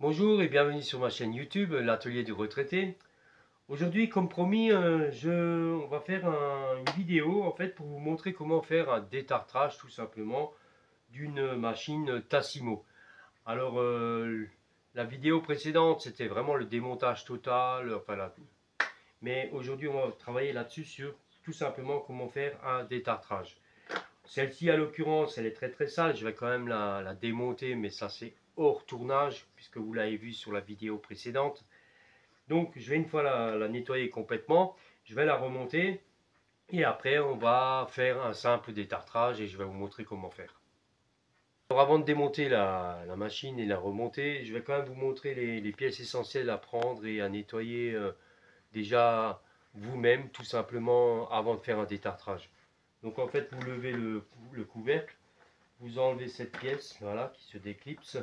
Bonjour et bienvenue sur ma chaîne YouTube, l'atelier du retraité. Aujourd'hui, comme promis, on va faire une vidéo en fait pour vous montrer comment faire un détartrage tout simplement d'une machine Tassimo. Alors, la vidéo précédente, c'était vraiment le démontage total, mais aujourd'hui, on va travailler là-dessus sur tout simplement comment faire un détartrage. Celle-ci, à l'occurrence, elle est très sale. Je vais quand même la démonter, mais ça c'est hors tournage, puisque vous l'avez vu sur la vidéo précédente. Donc, je vais une fois la nettoyer complètement, je vais la remonter, et après, on va faire un simple détartrage, et je vais vous montrer comment faire. Alors, avant de démonter la machine et la remonter, je vais quand même vous montrer les pièces essentielles à prendre et à nettoyer déjà vous-même, tout simplement, avant de faire un détartrage. Donc, en fait, vous levez le couvercle. Vous enlevez cette pièce, voilà, qui se déclipse.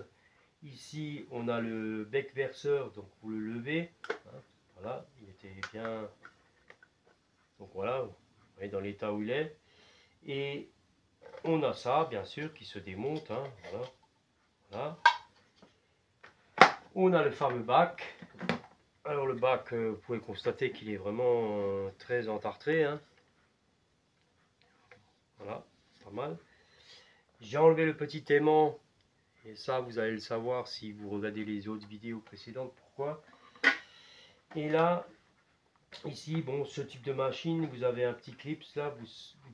Ici, on a le bec verseur, donc vous le levez. Hein, voilà, il était bien. Donc voilà, vous voyez dans l'état où il est. Et on a ça, bien sûr, qui se démonte. Hein, voilà, voilà. On a le fameux bac. Alors le bac, vous pouvez constater qu'il est vraiment très entartré. Hein. Voilà, pas mal. J'ai enlevé le petit aimant. Et ça, vous allez le savoir si vous regardez les autres vidéos précédentes. Pourquoi? Et là, ici, bon, ce type de machine, vous avez un petit clip, là, vous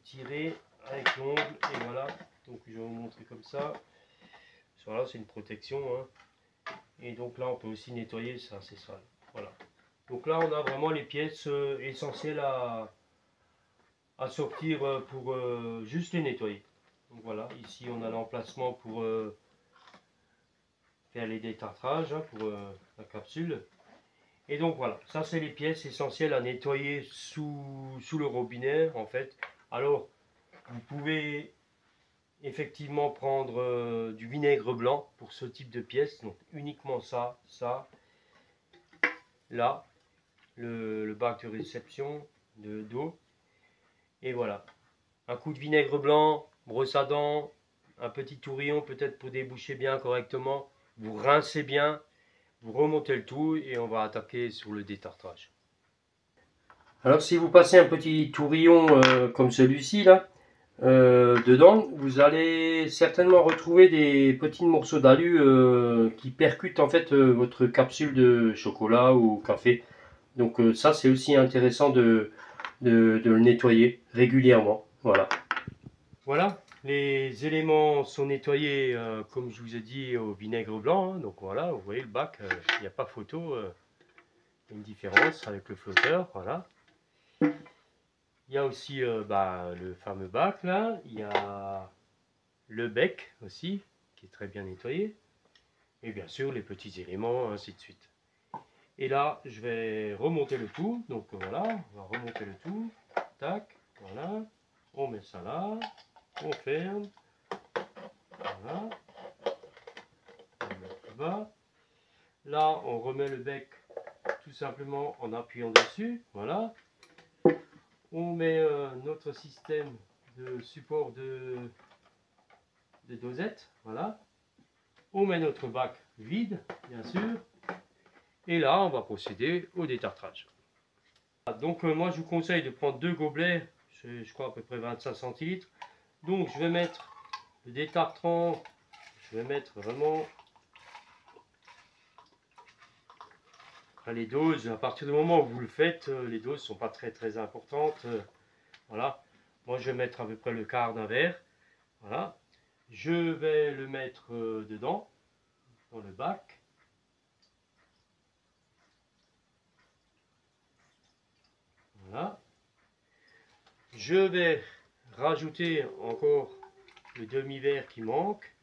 tirez avec l'ongle, et voilà. Donc, je vais vous montrer comme ça. Voilà, c'est une protection. Hein. Et donc là, on peut aussi nettoyer, ça, c'est sale. Voilà. Donc là, on a vraiment les pièces essentielles à sortir pour juste les nettoyer. Donc voilà, ici, on a l'emplacement pour faire les détartrages, hein, pour la capsule. Et donc voilà, ça c'est les pièces essentielles à nettoyer sous le robinet en fait. Alors, vous pouvez effectivement prendre du vinaigre blanc pour ce type de pièces. Donc uniquement ça, là, le bac de réception d'eau. Et voilà, un coup de vinaigre blanc, brosse à dents, un petit tourillon peut-être pour déboucher bien correctement. Vous rincez bien, vous remontez le tout et on va attaquer sur le détartrage. Alors si vous passez un petit tourillon comme celui-ci là, dedans, vous allez certainement retrouver des petits morceaux d'alu qui percutent en fait votre capsule de chocolat ou café. Donc ça c'est aussi intéressant de le nettoyer régulièrement. Voilà. Voilà, les éléments sont nettoyés comme je vous ai dit au vinaigre blanc. Hein. Donc voilà, vous voyez le bac, il n'y a pas photo. Il y a une différence avec le flotteur. Voilà. Il y a aussi le fameux bac là, il y a le bec aussi qui est très bien nettoyé et bien sûr les petits éléments ainsi de suite. Et là je vais remonter le tout, donc voilà, on va remonter le tout, tac, voilà, on met ça là, on ferme, voilà, on met plus bas. Là on remet le bec tout simplement en appuyant dessus, voilà. On met notre système de support de dosette, voilà. On met notre bac vide, bien sûr. Et là, on va procéder au détartrage. Donc moi, je vous conseille de prendre deux gobelets, je crois à peu près 25 centilitres. Donc je vais mettre le détartrant, je vais mettre vraiment les doses. À partir du moment où vous le faites, les doses ne sont pas très importantes. Voilà. Moi, je vais mettre à peu près le quart d'un verre. Voilà. Je vais le mettre dedans, dans le bac. Voilà. Je vais rajouter encore le demi-verre qui manque.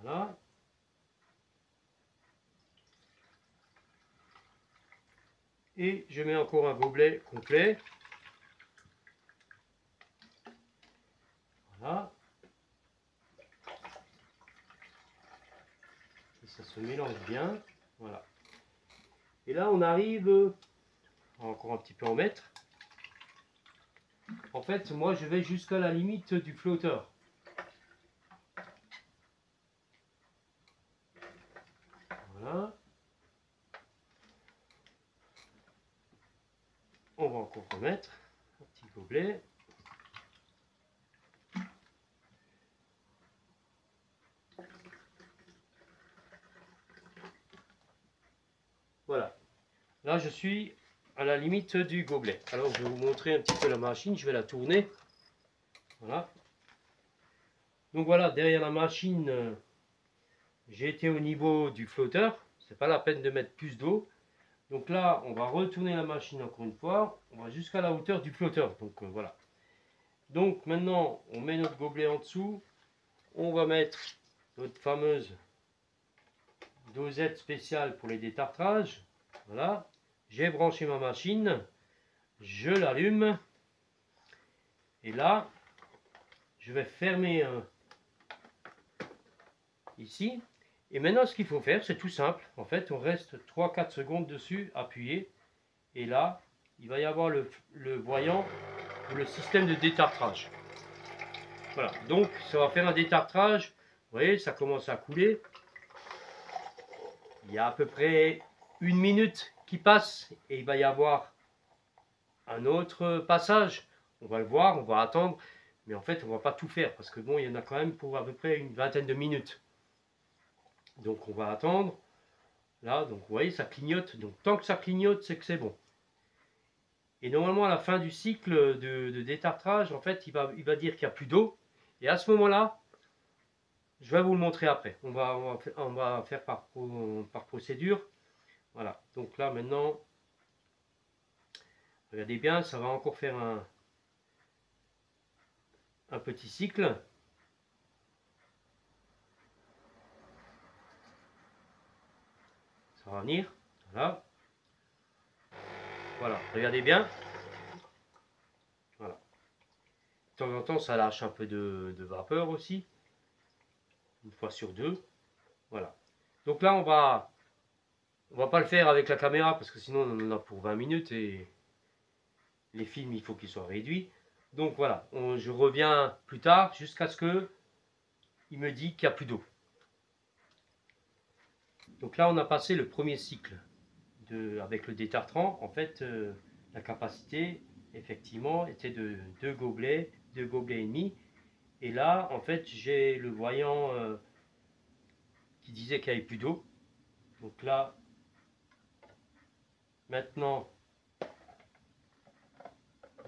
Voilà. Et je mets encore un gobelet complet. Voilà. Et ça se mélange bien. Voilà. Et là, on arrive, on va encore un petit peu en mettre. En fait, moi, je vais jusqu'à la limite du flotteur. Voilà. va encore remettre un petit gobelet. Voilà. Là, je suis à la limite du gobelet. Alors, je vais vous montrer un petit peu la machine. Je vais la tourner. Voilà. Donc voilà, derrière la machine, j'ai été au niveau du flotteur. C'est pas la peine de mettre plus d'eau. Donc là, on va retourner la machine encore une fois. On va jusqu'à la hauteur du flotteur. Donc voilà. Donc maintenant, on met notre gobelet en dessous. On va mettre notre fameuse dosette spéciale pour les détartrages. Voilà. J'ai branché ma machine. Je l'allume. Et là, je vais fermer ici. Et maintenant, ce qu'il faut faire, c'est tout simple. En fait, on reste 3-4 secondes dessus, appuyé. Et là, il va y avoir le voyant pour le système de détartrage. Voilà, donc ça va faire un détartrage. Vous voyez, ça commence à couler. Il y a à peu près 1 minute qui passe et il va y avoir un autre passage. On va le voir, on va attendre. Mais en fait, on ne va pas tout faire parce que bon, il y en a quand même pour à peu près une vingtaine de minutes. Donc on va attendre. Là, donc vous voyez, ça clignote. Donc tant que ça clignote, c'est que c'est bon. Et normalement, à la fin du cycle de détartrage, en fait, il va dire qu'il n'y a plus d'eau. Et à ce moment-là, je vais vous le montrer après. On va faire par procédure. Voilà. Donc là, maintenant, regardez bien, ça va encore faire un petit cycle. Ça va venir. Voilà. Voilà. Regardez bien. Voilà. De temps en temps, ça lâche un peu de vapeur aussi. Une fois sur deux. Voilà. Donc là, on va pas le faire avec la caméra parce que sinon on en a pour 20 minutes et les films, il faut qu'ils soient réduits. Donc voilà, je reviens plus tard jusqu'à ce que il me dit qu'il n'y a plus d'eau. Donc là, on a passé le premier cycle avec le détartrant. En fait, la capacité, effectivement, était de 2 gobelets et demi. Et là, en fait, j'ai le voyant qui disait qu'il n'y avait plus d'eau. Donc là, maintenant,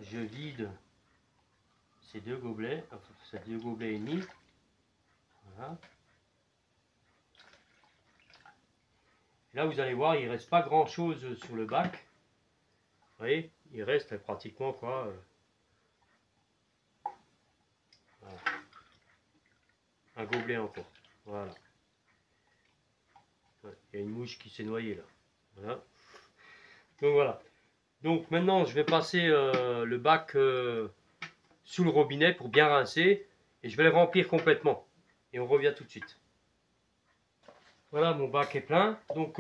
je vide ces 2 gobelets, enfin, ces 2 gobelets et demi. Voilà. Là, vous allez voir, il ne reste pas grand chose sur le bac. Vous voyez, il reste pratiquement quoi. Voilà. Un gobelet encore. Voilà. Il y a une mouche qui s'est noyée là. Voilà. Donc voilà. Donc maintenant, je vais passer le bac sous le robinet pour bien rincer. Et je vais le remplir complètement. Et on revient tout de suite. Voilà, mon bac est plein. Donc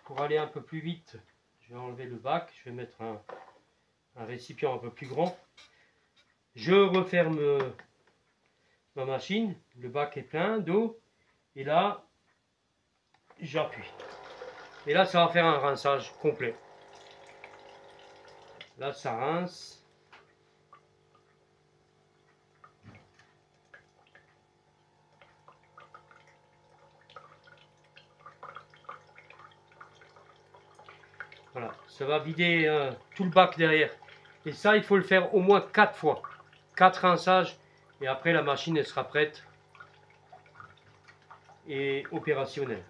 pour aller un peu plus vite, je vais enlever le bac. Je vais mettre un récipient un peu plus grand. Je referme ma machine. Le bac est plein d'eau. Et là, j'appuie. Et là, ça va faire un rinçage complet. Là, ça rince. Voilà, ça va vider tout le bac derrière. Et ça, il faut le faire au moins 4 fois. 4 rinçages. Et après, la machine, elle sera prête et opérationnelle.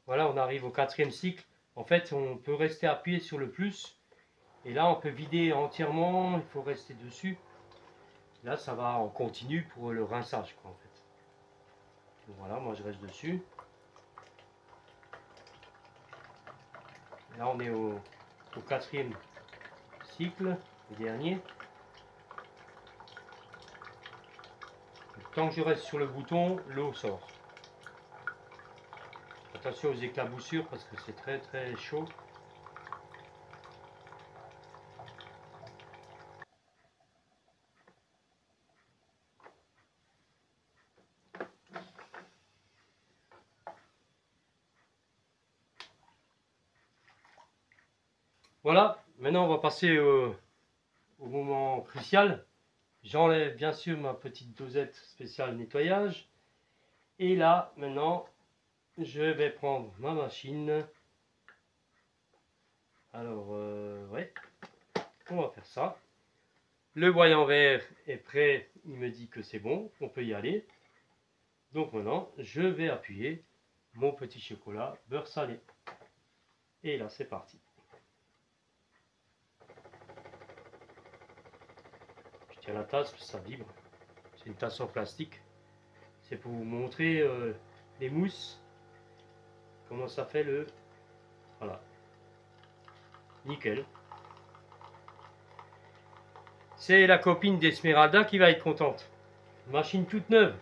Voilà, on arrive au 4e cycle. En fait, on peut rester appuyé sur le plus. Et là, on peut vider entièrement. Il faut rester dessus. Là, ça va en continu pour le rinçage, quoi, en fait. Donc voilà, moi, je reste dessus. Là, on est au 4e cycle, le dernier. Tant que je reste sur le bouton, l'eau sort. Attention aux éclaboussures parce que c'est très très chaud. Voilà, maintenant on va passer au moment crucial. J'enlève bien sûr ma petite dosette spéciale nettoyage. Et là, maintenant, je vais prendre ma machine. Alors, ouais, on va faire ça. Le voyant vert est prêt, il me dit que c'est bon, on peut y aller. Donc maintenant, je vais appuyer mon petit chocolat beurre salé. Et là, c'est parti. Je tiens la tasse, ça vibre. C'est une tasse en plastique. C'est pour vous montrer les mousses. Comment ça fait le... Voilà. Nickel. C'est la copine d'Esmeralda qui va être contente. Machine toute neuve.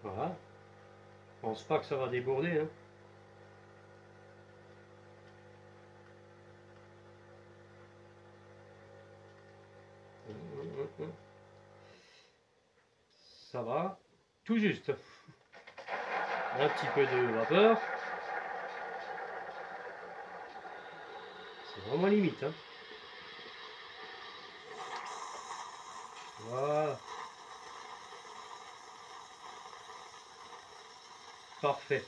Voilà. Je pense pas que ça va déborder. Hein. Ça va. Tout juste. Un petit peu de vapeur. C'est vraiment limite. Hein. Voilà. Parfait.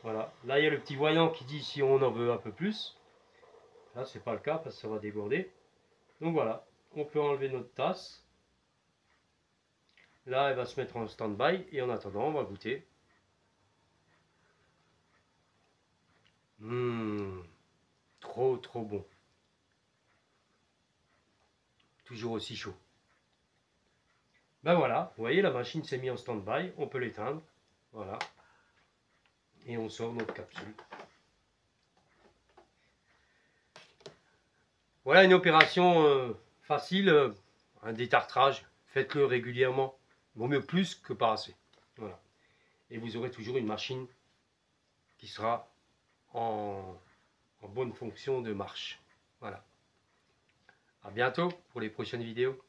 Voilà. Là, il y a le petit voyant qui dit si on en veut un peu plus. Là, c'est pas le cas parce que ça va déborder. Donc voilà. On peut enlever notre tasse. Là, elle va se mettre en stand-by. Et en attendant, on va goûter. Trop, trop bon. Toujours aussi chaud. Ben voilà, vous voyez, la machine s'est mise en stand-by, on peut l'éteindre, voilà, et on sort notre capsule. Voilà une opération facile, un détartrage, faites-le régulièrement, vaut mieux plus que pas assez, voilà. Et vous aurez toujours une machine qui sera en bonne fonction de marche, voilà. À bientôt pour les prochaines vidéos.